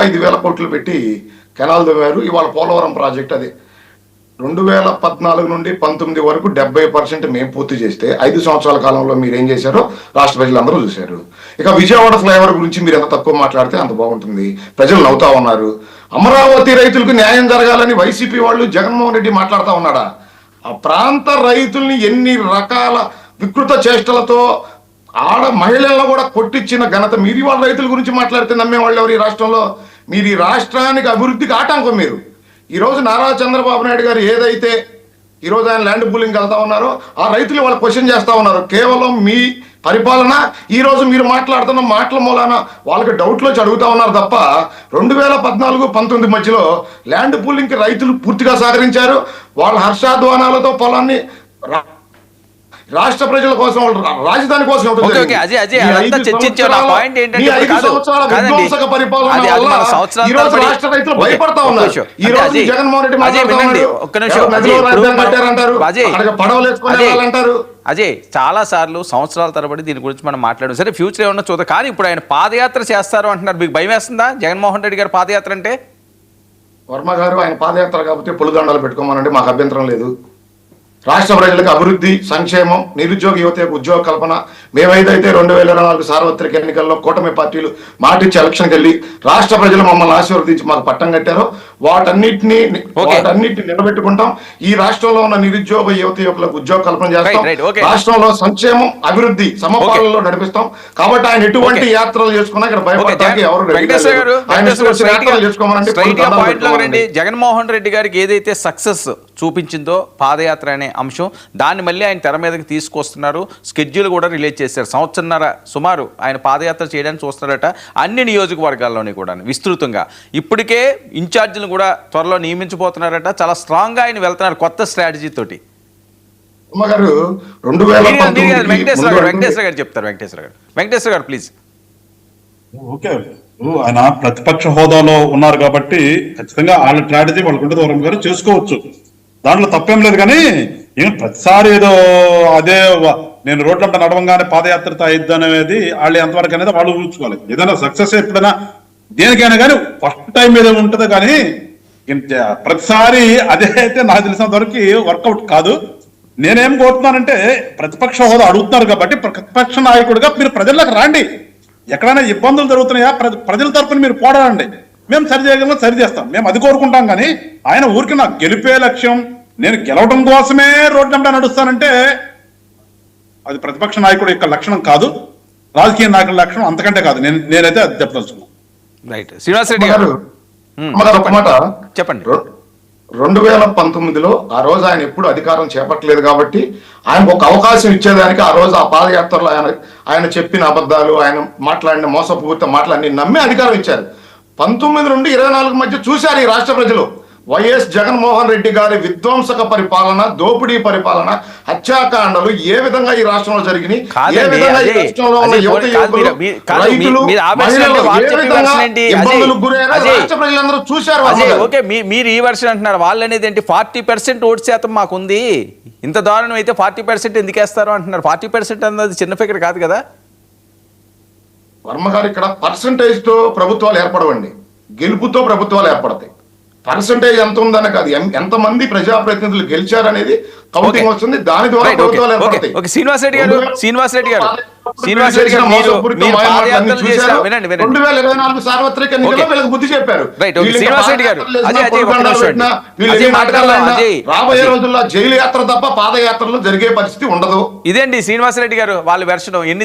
5,000 కోట్లు పెట్టి కెనాల్ తవ్వారు. ఇవాళ పోలవరం ప్రాజెక్ట్ అది 2014 నుండి 19 వరకు 70% మేము పూర్తి చేస్తే 5 సంవత్సరాల కాలంలో మీరు ఏం చేశారో రాష్ట్ర ప్రజలందరూ చూశారు. ఇక విజయవాడ ఫ్లైఓవర్ గురించి మీరు ఎంత తక్కువ మాట్లాడితే అంత బాగుంటుంది. ప్రజలు నవ్వుతా ఉన్నారు. అమరావతి రైతులకు న్యాయం జరగాలని వైసీపీ వాళ్ళు జగన్మోహన్ రెడ్డి మాట్లాడుతూ ఉన్నాడా? ఆ ప్రాంత రైతుల్ని ఎన్ని రకాల వికృత చేష్టలతో మహిళలను కూడా కొట్టించిన ఘనత మీరు. వాళ్ళ రైతుల గురించి మాట్లాడితే నమ్మేవాళ్ళు ఎవరు ఈ రాష్ట్రంలో? మీరు ఈ రాష్ట్రానికి అభివృద్ధికి ఆటంకం మీరు. ఈరోజు నారా చంద్రబాబు నాయుడు గారు ఏదైతే ఈరోజు ఆయన ల్యాండ్ పూలింగ్ వెళ్తా ఉన్నారో ఆ రైతులు వాళ్ళు క్వశ్చన్ చేస్తా ఉన్నారు. కేవలం మీ పరిపాలన ఈరోజు మీరు మాట్లాడుతున్న మాటల మూలాన వాళ్ళకి డౌట్లో అడుగుతా ఉన్నారు తప్ప 2014-19 మధ్యలో ల్యాండ్ పూలింగ్కి రైతులు పూర్తిగా సహకరించారు. వాళ్ళ హర్షాధ్వానాలతో పొలాన్ని రాష్ట్ర ప్రజల కోసం రాజధాని కోసం భయపడతా ఉన్నారు. ఈ రోజు జగన్మోహన్ రెడ్డి మాట్లాడుతారు. అజయ్, చాలా సార్లు సంవత్సరాల తరబడి దీని గురించి మనం మాట్లాడాం. సరే, ఫ్యూచర్ ఏమన్నా చూద్దాం. కానీ ఇప్పుడు ఆయన పాదయాత్ర చేస్తారు అంటున్నారు. మీకు భయం వేస్తుందా జగన్మోహన్ రెడ్డి గారు పాదయాత్ర అంటే? వర్మ గారు, ఆయన పాదయాత్ర కాబట్టి పులిదండాలు పెట్టుకోమనండి, మాకు అభ్యంతరం లేదు. రాష్ట్ర ప్రజలకు అభివృద్ధి, సంక్షేమం, నిరుద్యోగ యువతకు ఉద్యోగ కల్పన. మేమైతే 2024 సార్వత్రిక ఎన్నికల్లో కూటమి పార్టీలు మాటిచ్చి ఎలక్షన్కి వెళ్ళి రాష్ట్ర ప్రజలు మమ్మల్ని ఆశీర్వదించి మాకు పట్టం కట్టారో వాటన్నిటిని నిలబెట్టుకుంటాం. ఈ రాష్ట్రంలో ఉన్న నిరుద్యోగ యువకులకు ఉద్యోగ కల్పన చేస్తాం. రాష్ట్రంలో సంక్షేమం, అభివృద్ధి సమపాలనలో నడిపిస్తాం. కాబట్టి ఆయన ఎటువంటి యాత్రలు చేసుకున్నా ఇక్కడ భయపడటానికి ఎవరు చేసుకోమని. జగన్మోహన్ రెడ్డి గారికి ఏదైతే సక్సెస్ చూపించిందో పాదయాత్ర అనే అంశం, దాన్ని మళ్ళీ ఆయన తెర మీదకి తీసుకొస్తున్నారు. స్కెడ్యూల్ కూడా రిలీజ్ చేశారు. సంవత్సరన్నర సుమారు ఆయన పాదయాత్ర చేయడానికి చూస్తున్నారట అన్ని నియోజకవర్గాల్లోని కూడా విస్తృతంగా. ఇప్పటికే ఇన్ఛార్జీలు కూడా త్వరలో నియమించబోతున్నారట. చాలా స్ట్రాంగ్ గా ఆయన వెళ్తున్నారు కొత్త స్ట్రాటజీ తోటి. వెంకటేశ్వర గారు చెప్తారు. వెంకటేశ్వర గారు ప్లీజ్. ఓకే, ఆయన ప్రతిపక్ష హోదాలో ఉన్నారు కాబట్టి ఖచ్చితంగా వాళ్ళ స్ట్రాటజీ వాళ్ళకుంటే వరం గారు చేసుకోవచ్చు, దాంట్లో తప్పేం లేదు. కానీ ప్రతిసారి ఏదో అదే నేను రోడ్లంట నడవంగానే పాదయాత్రతో అయిద్ది అనేది వాళ్ళు ఎంతవరకు అనేది వాళ్ళు ఊహించుకోవాలి. ఏదైనా సక్సెస్ ఎప్పుడైనా దేనికైనా కానీ ఫస్ట్ టైం మీద ఉంటుందో కానీ ప్రతిసారి అదే అయితే నాకు తెలిసినంత వరకు వర్కౌట్ కాదు. నేనేం కోరుతున్నానంటే ప్రతిపక్ష హోదా అడుగుతున్నారు కాబట్టి ప్రతిపక్ష నాయకుడిగా మీరు ప్రజలకు రాండి. ఎక్కడైనా ఇబ్బందులు జరుగుతున్నాయా ప్రజల తరఫున మీరు పోరాడండి. మేము సరి చేయగలం, సరి చేస్తాం. మేము అది కోరుకుంటాం. కానీ ఆయన ఊరికి నాకు గెలిపే లక్ష్యం, నేను గెలవడం కోసమే రోడ్డంతా నడుస్తానంటే అది ప్రతిపక్ష నాయకుడు యొక్క లక్షణం కాదు, రాజకీయ నాయకుల లక్షణం అంతకంటే కాదు. నేనైతే అది చెప్పదలుచుకున్నాను. రైట్, శ్రీనివాస్ రెడ్డి గారు ఒక మాట చెప్పండి. 2019లో ఆ రోజు ఆయన ఎప్పుడు అధికారం చేపట్టలేదు కాబట్టి ఆయనకు ఒక అవకాశం ఇచ్చేదానికి ఆ రోజు ఆ పాదయాత్రలో ఆయన చెప్పిన అబద్ధాలు, ఆయన మాట్లాడిన మోసపూరిత మాటలన్నీ నమ్మి అధికారం ఇచ్చారు. 19 నుండి 24 మధ్య చూశారు ఈ రాష్ట్ర ప్రజలు వైఎస్ జగన్మోహన్ రెడ్డి గారి విధ్వంసక పరిపాలన, దోపిడీ పరిపాలన, హత్యాకాండలు ఏ విధంగా ఈ రాష్ట్రంలో జరిగినాయి, ఏ విధంగా ఈ రాష్ట్రంలో ఉన్న యువత యువకులు, రైతులు, మహిళలు ఏ విధంగా ఇబ్బందులకు గురయ్యారో రాష్ట్ర ప్రజలందరూ చూశారు. ఓకే, మీరు ఈ వర్షన్ అంటున్నారు. వాళ్ళు అనేది ఏంటి 40% ఓటు శాతం మాకుంది, ఇంత దారుణం అయితే 40% ఎందుకు వేస్తారు అంటున్నారు. 40% అన్నది చిన్న ఫిగర్ కాదు కదా వర్మ గారు. ఇక్కడ పర్సంటేజ్ తో ప్రభుత్వాలు ఏర్పడవండి, గెలుపుతో ప్రభుత్వాలు ఏర్పడతాయి. పర్సంటేజ్ ఎంత ఉందనే కాదు, ఎంతమంది ప్రజాప్రతినిధులు గెలిచారనేది కౌంటింగ్ వస్తుంది. దాని ద్వారా ప్రభుత్వాలు ఏర్పడతాయి. శ్రీనివాస్ రెడ్డి గారు 2024 సార్వత్రిక ఎన్నికల్లో వీళ్ళకి బుద్ధి చెప్పారు. రాబోయే రోజుల్లో జైలు యాత్ర తప్ప పాదయాత్రలు జరిగే పరిస్థితి ఉండదు. ఇదేంటి శ్రీనివాస్ రెడ్డి గారు వాళ్ళ వెర్షన్.